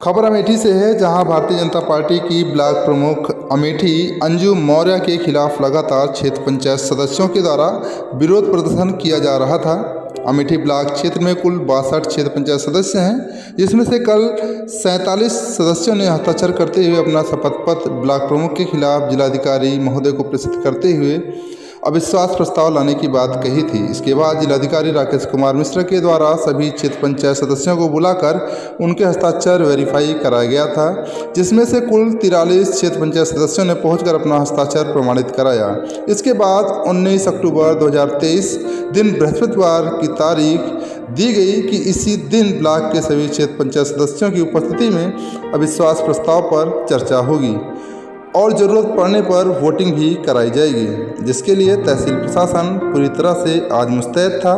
खबर अमेठी से है, जहां भारतीय जनता पार्टी की ब्लॉक प्रमुख अमेठी अंजू मौर्य के खिलाफ लगातार क्षेत्र पंचायत सदस्यों के द्वारा विरोध प्रदर्शन किया जा रहा था। अमेठी ब्लॉक क्षेत्र में कुल 62 क्षेत्र पंचायत सदस्य हैं, जिसमें से कल 47 सदस्यों ने हस्ताक्षर करते हुए अपना शपथ पत्र ब्लॉक प्रमुख के खिलाफ जिलाधिकारी महोदय को प्रेषित करते हुए अविश्वास प्रस्ताव लाने की बात कही थी। इसके बाद जिलाधिकारी राकेश कुमार मिश्रा के द्वारा सभी क्षेत्र पंचायत सदस्यों को बुलाकर उनके हस्ताक्षर वेरीफाई कराया गया था, जिसमें से कुल 43 क्षेत्र पंचायत सदस्यों ने पहुंचकर अपना हस्ताक्षर प्रमाणित कराया। इसके बाद 19 अक्टूबर 2023 दिन बृहस्पतिवार की तारीख दी गई कि इसी दिन ब्लॉक के सभी क्षेत्र पंचायत सदस्यों की उपस्थिति में अविश्वास प्रस्ताव पर चर्चा होगी और ज़रूरत पड़ने पर वोटिंग भी कराई जाएगी, जिसके लिए तहसील प्रशासन पूरी तरह से आज मुस्तैद था।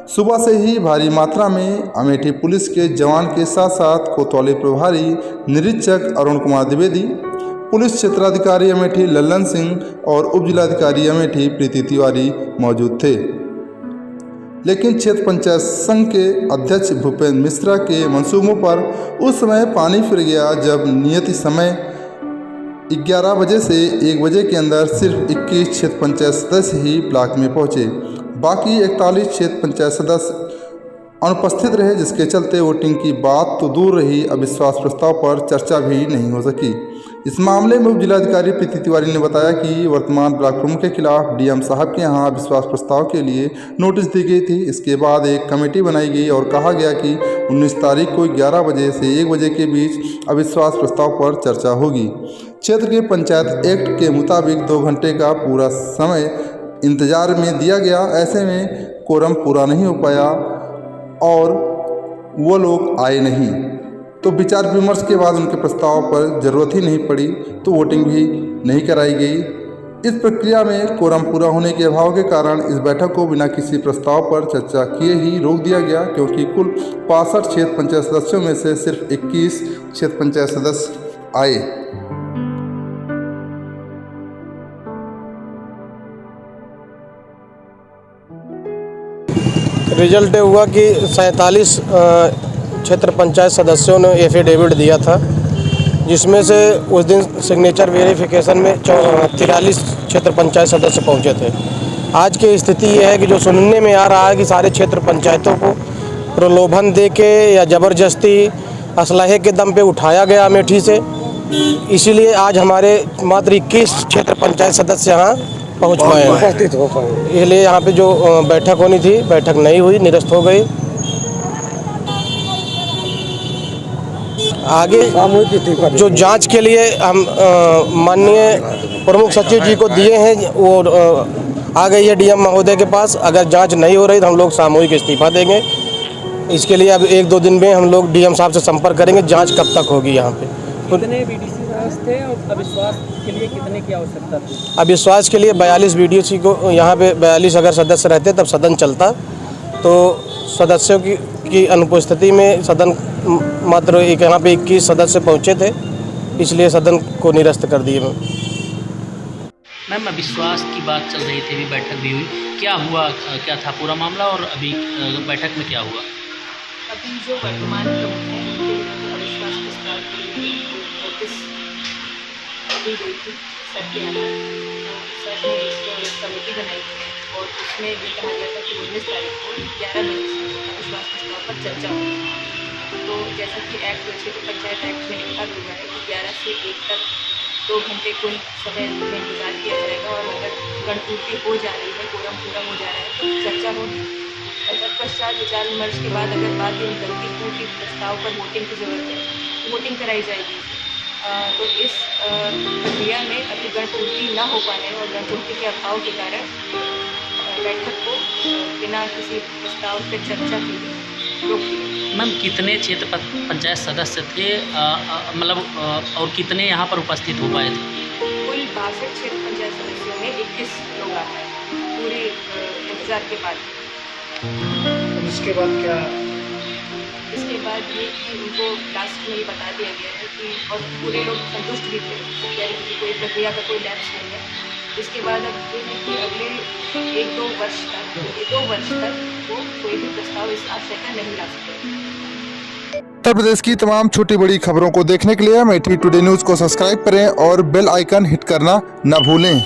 सुबह से ही भारी मात्रा में अमेठी पुलिस के जवान के साथ साथ कोतवाली प्रभारी निरीक्षक अरुण कुमार द्विवेदी, पुलिस क्षेत्राधिकारी अमेठी लल्लन सिंह और उप जिलाधिकारी अमेठी प्रीति तिवारी मौजूद थे। लेकिन क्षेत्र पंचायत संघ के अध्यक्ष भूपेंद्र मिश्रा के मंसूबों पर उस समय पानी फिर गया, जब नियत समय 11 बजे से 1 बजे के अंदर सिर्फ 21 क्षेत्र पंचायत सदस्य ही ब्लॉक में पहुंचे। बाकी 41 क्षेत्र पंचायत सदस्य अनुपस्थित रहे, जिसके चलते वोटिंग की बात तो दूर रही, अविश्वास प्रस्ताव पर चर्चा भी नहीं हो सकी। इस मामले में उप जिलाधिकारी प्रीति तिवारी ने बताया कि वर्तमान ब्लॉक प्रमुख के खिलाफ डीएम साहब के यहाँ अविश्वास प्रस्ताव के लिए नोटिस दी गई थी। इसके बाद एक कमेटी बनाई गई और कहा गया कि 19 तारीख को 11 बजे से 1 बजे के बीच अविश्वास प्रस्ताव पर चर्चा होगी। क्षेत्र के पंचायत एक्ट के मुताबिक 2 घंटे का पूरा समय इंतजार में दिया गया। ऐसे में कोरम पूरा नहीं हो पाया और वो लोग आए नहीं, तो विचार विमर्श के बाद उनके प्रस्ताव पर ज़रूरत ही नहीं पड़ी, तो वोटिंग भी नहीं कराई गई। इस प्रक्रिया में कोरम पूरा होने के अभाव के कारण इस बैठक को बिना किसी प्रस्ताव पर चर्चा किए ही रोक दिया गया, क्योंकि कुल 65 क्षेत्र पंचायत सदस्यों में से सिर्फ 21 क्षेत्र पंचायत सदस्य आए। रिजल्ट हुआ कि 47 क्षेत्र पंचायत सदस्यों ने एफिडेविट दिया था, जिसमें से उस दिन सिग्नेचर वेरिफिकेशन में 43 क्षेत्र पंचायत सदस्य पहुंचे थे। आज की स्थिति ये है कि जो सुनने में आ रहा है कि सारे क्षेत्र पंचायतों को प्रलोभन दे के या ज़बरदस्ती असलहे के दम पे उठाया गया अमेठी से, इसीलिए आज हमारे मात्र 21 क्षेत्र पंचायत सदस्य यहाँ पहुँच पाए हैं, उपस्थित हो पाए। इसलिए यहाँ पे जो बैठक होनी थी, बैठक नहीं हुई, निरस्त हो गई। आगे जो जांच के लिए हम माननीय प्रमुख सचिव जी को दिए हैं, वो आ गई है डीएम महोदय के पास। अगर जांच नहीं हो रही तो हम लोग सामूहिक इस्तीफा देंगे। इसके लिए अब 1-2 दिन में हम लोग डीएम साहब से संपर्क करेंगे, जांच कब तक होगी यहाँ पे। कितने बीडीसी थे और अविश्वास के लिए कितने की आवश्यकता थी? अविश्वास के लिए 42 बीडीसी को, यहाँ पे 42 अगर सदस्य रहते तब सदन चलता, तो सदस्यों की अनुपस्थिति में सदन मात्र यहाँ पे 21 सदस्य पहुँचे थे, इसलिए सदन को निरस्त कर दिए। मैम, अविश्वास की बात चल रही थी, अभी बैठक भी हुई, क्या हुआ, क्या था पूरा मामला और अभी बैठक में क्या हुआ? अभी जो वर्तमान प्रमुख है उनके अविश्वास प्रस्ताव के लिए नोटिस दी गई थी सर के यहाँ। सर ने एक कमेटी बनाई थी और उसमें ये कहा गया था कि 19 तारीख को 11 बजे से अविश्वास प्रस्ताव पर चर्चा होगी। तो जैसा कि एक्ट क्षेत्र पंचायत एक्ट में लिखा गया है कि 11 से 1 तक 2 घंटे कुल समय में इंतजार किया जाएगा और अगर गणपूर्ति हो जा रही है, कोरम पूरा हो जा रहा है तो चर्चा होगी। तत्पश्चात विचार विमर्श के बाद अगर बात ये निकलती है कि प्रस्ताव पर वोटिंग की ज़रूरत है तो वोटिंग कराई जाएगी। तो इस प्रक्रिया में अभी गणपूर्ति न हो पाने और गणपूर्ति के अभाव के कारण बैठक को बिना किसी प्रस्ताव पर चर्चा के रोक दी। मैम, कितने क्षेत्र पंचायत सदस्य थे, मतलब और कितने यहाँ पर उपस्थित हो पाए थे? कुल 62 क्षेत्र पंचायत सदस्यों में 21 लोग आ गए पूरे इंतजार के बाद। इसके बाद क्या? इसके बाद ये कि उनको लास्ट में ये बता दिया गया है कि, और पूरे लोग संतुष्ट भी थे, यानी कि कोई प्रक्रिया का कोई लैप्स नहीं है। इसके बाद अब ये है कि अगले 1-2 वर्ष तक वो कोई भी प्रस्ताव इस आज तक नहीं ला सकते। उत्तर प्रदेश की तमाम छोटी बड़ी खबरों को देखने के लिए अमेठी टुडे न्यूज़ को सब्सक्राइब करें और बेल आइकन हिट करना न भूलें।